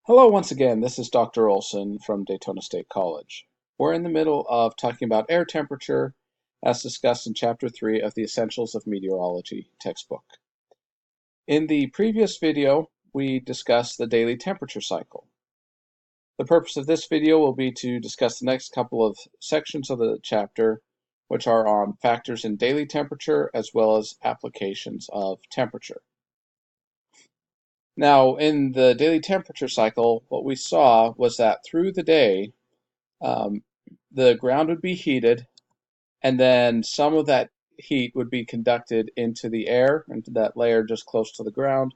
Hello once again, this is Dr. Olson from Daytona State College. We're in the middle of talking about air temperature as discussed in Chapter 3 of the Essentials of Meteorology textbook. In the previous video, we discussed the daily temperature cycle. The purpose of this video will be to discuss the next couple of sections of the chapter, which are on factors in daily temperature as well as applications of temperature. Now, in the daily temperature cycle, what we saw was that through the day, um, the ground would be heated, and then some of that heat would be conducted into the air, into that layer just close to the ground,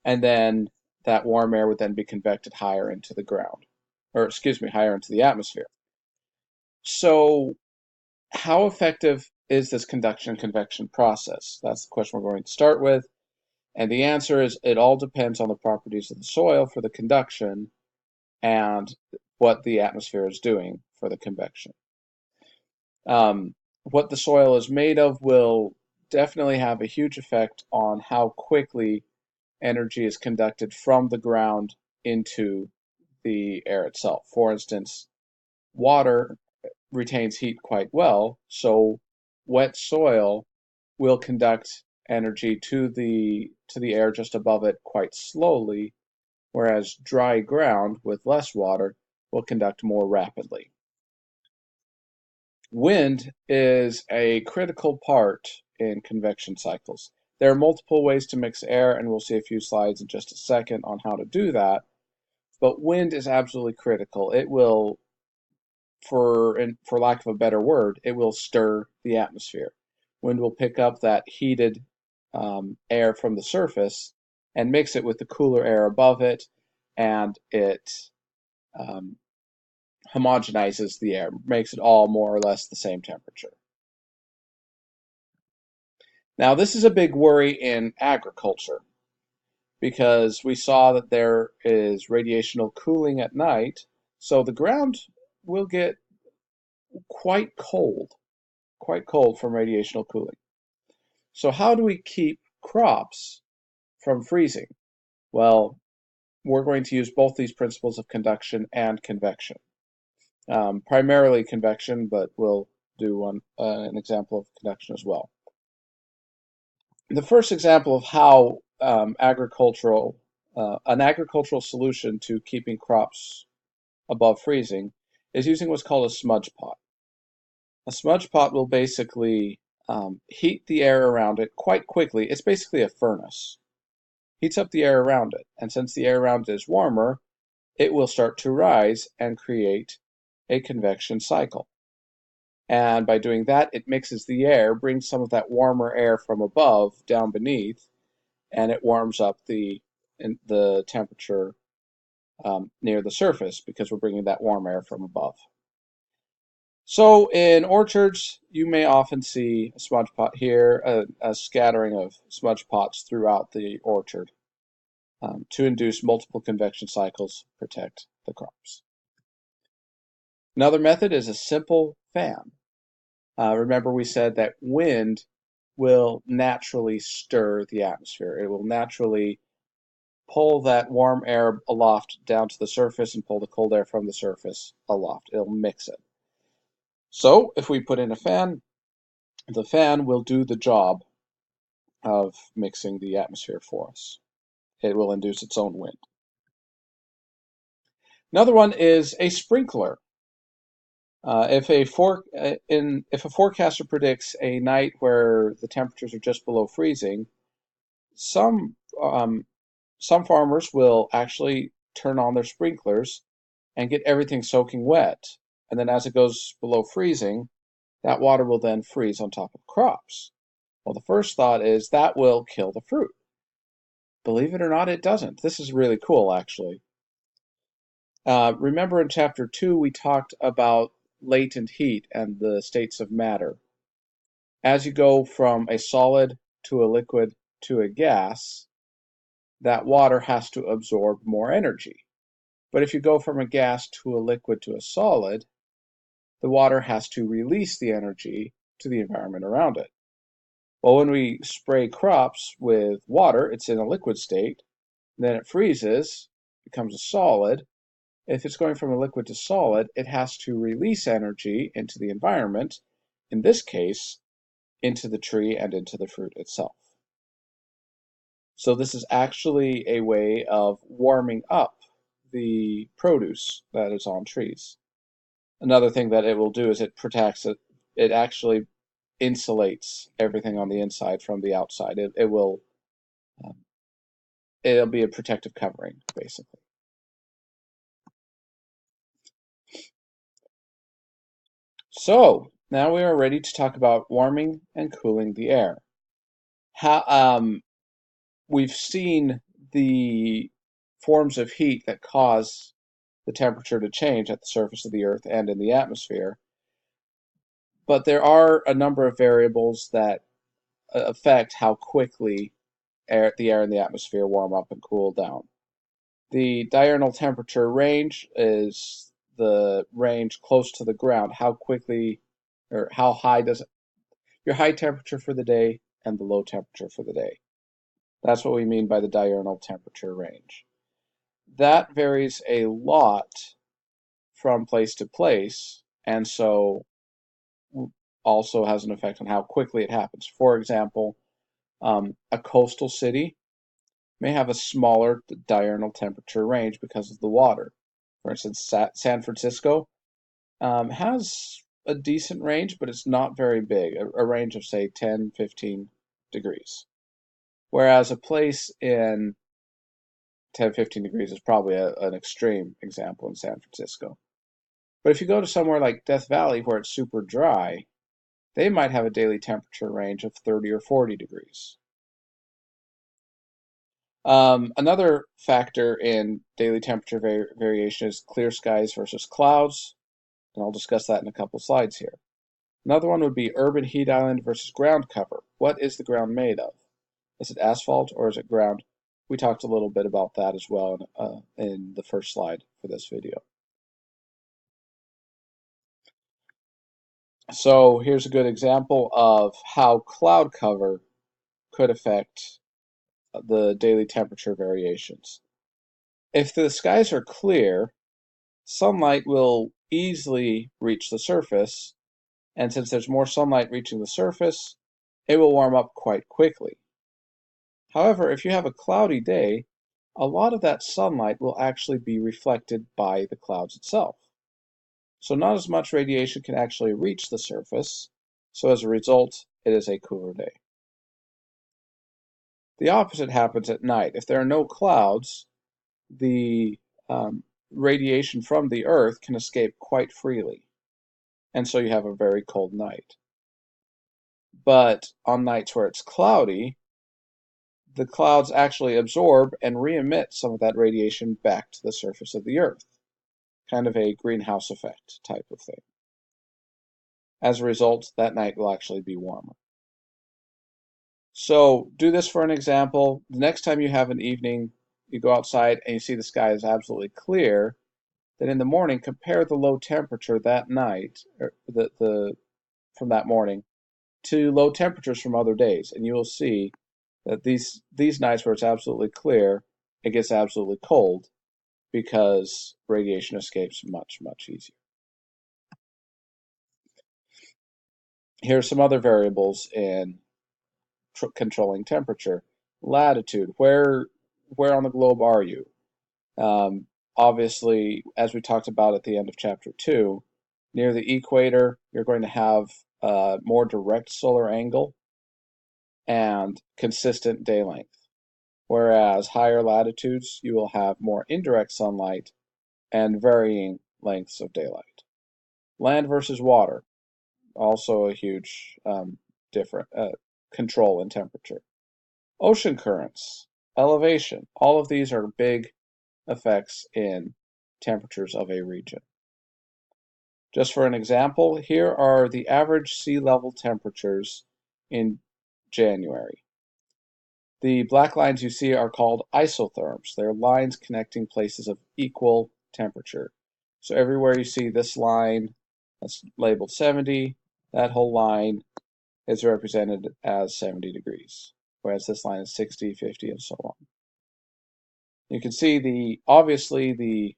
and then that warm air would then be convected higher into the ground, or excuse me, higher into the atmosphere. So, how effective is this conduction convection process? That's the question we're going to start with. And the answer is it all depends on the properties of the soil for the conduction and what the atmosphere is doing for the convection. What the soil is made of will definitely have a huge effect on how quickly energy is conducted from the ground into the air itself. For instance, water retains heat quite well, so wet soil will conduct energy to the air just above it quite slowly, whereas dry ground with less water will conduct more rapidly. Wind is a critical part in convection cycles. There are multiple ways to mix air, and we'll see a few slides in just a second on how to do that. But wind is absolutely critical. It will, for lack of a better word, it will stir the atmosphere. Wind will pick up that heated air from the surface and mix it with the cooler air above it, and it um, homogenizes the air, makes it all more or less the same temperature. Now, this is a big worry in agriculture because we saw that there is radiational cooling at night, so the ground will get quite cold from radiational cooling. So how do we keep crops from freezing? Well, we're going to use both these principles of conduction and convection. Primarily convection, but we'll do an example of conduction as well. The first example of how an agricultural solution to keeping crops above freezing is using what's called a smudge pot. A smudge pot will basically heat the air around it quite quickly. It's basically a furnace. Heats up the air around it, and since the air around it is warmer, it will start to rise and create a convection cycle. And by doing that, it mixes the air, brings some of that warmer air from above down beneath, and it warms up the temperature near the surface because we're bringing that warm air from above. So in orchards, you may often see a smudge pot here, a scattering of smudge pots throughout the orchard to induce multiple convection cycles, protect the crops. Another method is a simple fan. Remember we said that wind will naturally stir the atmosphere. It will naturally pull that warm air aloft down to the surface and pull the cold air from the surface aloft. It'll mix it. So if we put in a fan, the fan will do the job of mixing the atmosphere for us. It will induce its own wind. Another one is a sprinkler. If a forecaster predicts a night where the temperatures are just below freezing, some farmers will actually turn on their sprinklers and get everything soaking wet. And then as it goes below freezing, that water will then freeze on top of crops. Well, the first thought is that will kill the fruit. Believe it or not, it doesn't. This is really cool, actually. Remember in Chapter 2, we talked about latent heat and the states of matter. As you go from a solid to a liquid to a gas, that water has to absorb more energy. But if you go from a gas to a liquid to a solid, the water has to release the energy to the environment around it. Well, when we spray crops with water, it's in a liquid state, then it freezes, becomes a solid, if it's going from a liquid to solid, it has to release energy into the environment, in this case, into the tree and into the fruit itself. So this is actually a way of warming up the produce that is on trees. Another thing that it will do is it protects it. It actually insulates everything on the inside from the outside. It'll be a protective covering, basically. So now we are ready to talk about warming and cooling the air. We've seen the forms of heat that cause the temperature to change at the surface of the Earth and in the atmosphere, but there are a number of variables that affect how quickly the air in the atmosphere warm up and cool down. The diurnal temperature range is the range close to the ground. How quickly or how high does your high temperature for the day and the low temperature for the day. That's what we mean by the diurnal temperature range. That varies a lot from place to place, and so also has an effect on how quickly it happens. For example, a coastal city may have a smaller diurnal temperature range because of the water. For instance, San Francisco has a decent range, but it's not very big, a range of, say, 10, 15 degrees. Whereas a place in 10, 15 degrees is probably an extreme example in San Francisco. But if you go to somewhere like Death Valley where it's super dry, they might have a daily temperature range of 30 or 40 degrees. Another factor in daily temperature variation is clear skies versus clouds, and I'll discuss that in a couple slides here. Another one would be urban heat island versus ground cover. What is the ground made of? Is it asphalt or is it ground? We talked a little bit about that as well in the first slide for this video. So here's a good example of how cloud cover could affect the daily temperature variations. If the skies are clear, sunlight will easily reach the surface, and since there's more sunlight reaching the surface, it will warm up quite quickly. However, if you have a cloudy day, a lot of that sunlight will actually be reflected by the clouds itself. So not as much radiation can actually reach the surface, so as a result, it is a cooler day. The opposite happens at night. If there are no clouds, the radiation from the Earth can escape quite freely, and so you have a very cold night. But on nights where it's cloudy, the clouds actually absorb and re-emit some of that radiation back to the surface of the Earth. Kind of a greenhouse effect type of thing. As a result, that night will actually be warmer. So do this for an example. The next time you have an evening, you go outside and you see the sky is absolutely clear, then in the morning compare the low temperature that night, or from that morning, to low temperatures from other days, and you will see that these nights where it's absolutely clear, it gets absolutely cold because radiation escapes much, much easier. Here are some other variables in controlling temperature. Latitude, where on the globe are you? Obviously, as we talked about at the end of chapter 2, near the equator, you're going to have a more direct solar angle and consistent day length. Whereas higher latitudes, you will have more indirect sunlight and varying lengths of daylight. Land versus water, also a huge different control in temperature. Ocean currents, elevation, all of these are big effects in temperatures of a region. Just for an example, here are the average sea level temperatures in January. The black lines you see are called isotherms. They're lines connecting places of equal temperature. So everywhere you see this line that's labeled 70, that whole line is represented as 70 degrees, whereas this line is 60, 50, and so on. You can see obviously the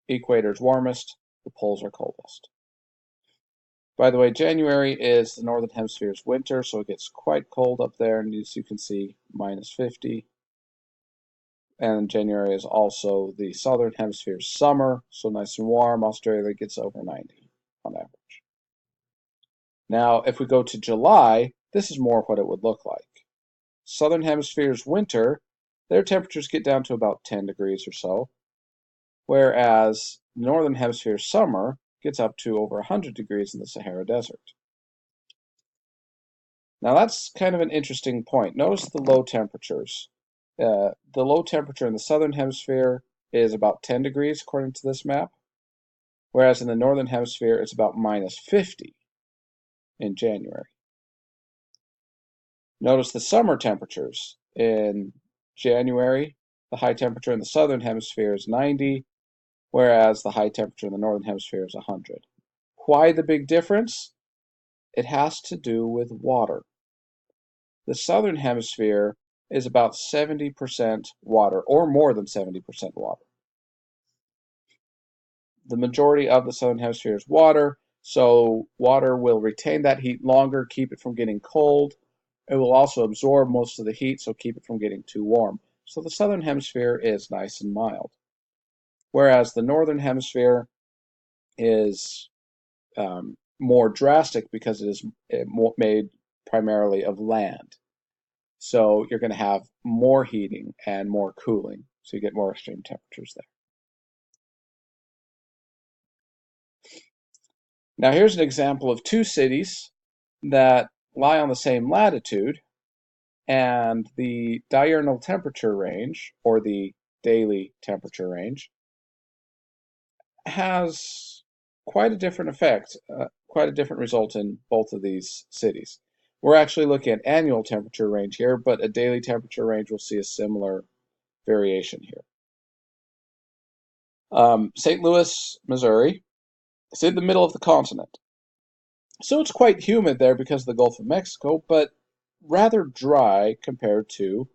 equator is warmest, the poles are coldest. By the way, January is the northern hemisphere's winter, so it gets quite cold up there, and as you can see, -50. And January is also the southern hemisphere's summer, so nice and warm. Australia gets over 90 on average. Now, if we go to July, this is more what it would look like. Southern hemisphere's winter, their temperatures get down to about 10 degrees or so, whereas the northern hemisphere's summer gets up to over 100 degrees in the Sahara Desert. Now that's kind of an interesting point. Notice the low temperatures. The low temperature in the southern hemisphere is about 10 degrees according to this map, whereas in the northern hemisphere it's about -50 in January. Notice the summer temperatures. In January, the high temperature in the southern hemisphere is 90, whereas the high temperature in the northern hemisphere is 100. Why the big difference? It has to do with water. The southern hemisphere is about 70% water, or more than 70% water. The majority of the southern hemisphere is water, so water will retain that heat longer, keep it from getting cold. It will also absorb most of the heat, so keep it from getting too warm. So the southern hemisphere is nice and mild. Whereas the northern hemisphere is more drastic because it is made primarily of land. So you're going to have more heating and more cooling, so you get more extreme temperatures there. Now here's an example of two cities that lie on the same latitude, and the diurnal temperature range, or the daily temperature range, has quite a different effect, quite a different result in both of these cities. We're actually looking at annual temperature range here, but a daily temperature range will see a similar variation here. St. Louis, Missouri, is in the middle of the continent. So it's quite humid there because of the Gulf of Mexico, but rather dry compared to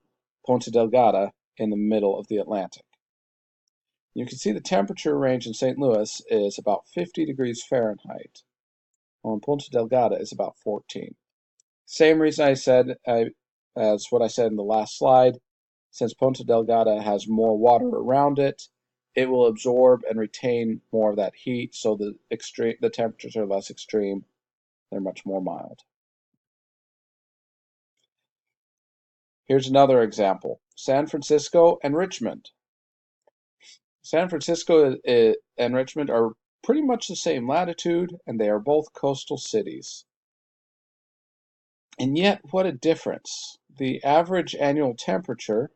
Ponta Delgada in the middle of the Atlantic. You can see the temperature range in St. Louis is about 50 degrees Fahrenheit, while in Ponta Delgada is about 14. Same reason I said as what I said in the last slide. Since Ponta Delgada has more water around it, it will absorb and retain more of that heat, so the temperatures are less extreme. They're much more mild. Here's another example: San Francisco and Richmond. San Francisco and Richmond are pretty much the same latitude, and they are both coastal cities. And yet, what a difference. The average annual temperature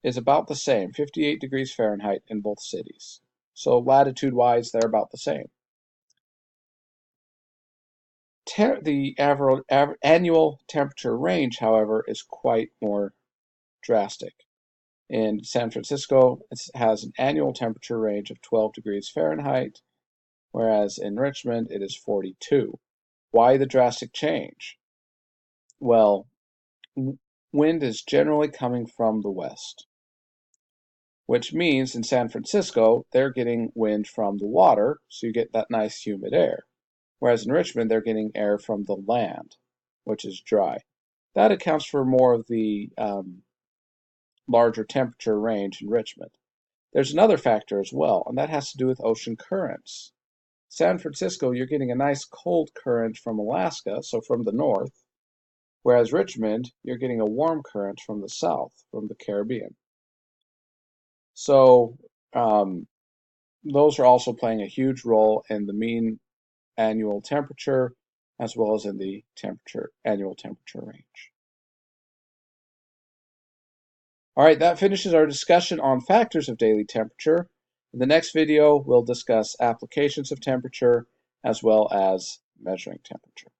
is about the same, 58 degrees Fahrenheit in both cities. So latitude-wise, they're about the same. The annual temperature range, however, is quite more drastic. In San Francisco, it has an annual temperature range of 12 degrees Fahrenheit, whereas in Richmond, it is 42. Why the drastic change? Well, wind is generally coming from the west, which means in San Francisco, they're getting wind from the water, so you get that nice humid air. Whereas in Richmond, they're getting air from the land, which is dry. That accounts for more of the larger temperature range in Richmond. There's another factor as well, and that has to do with ocean currents. San Francisco, you're getting a nice cold current from Alaska, so from the north, whereas Richmond, you're getting a warm current from the south, from the Caribbean. So those are also playing a huge role in the mean annual temperature, as well as in the annual temperature range. All right, that finishes our discussion on factors of daily temperature. In the next video, we'll discuss applications of temperature as well as measuring temperature.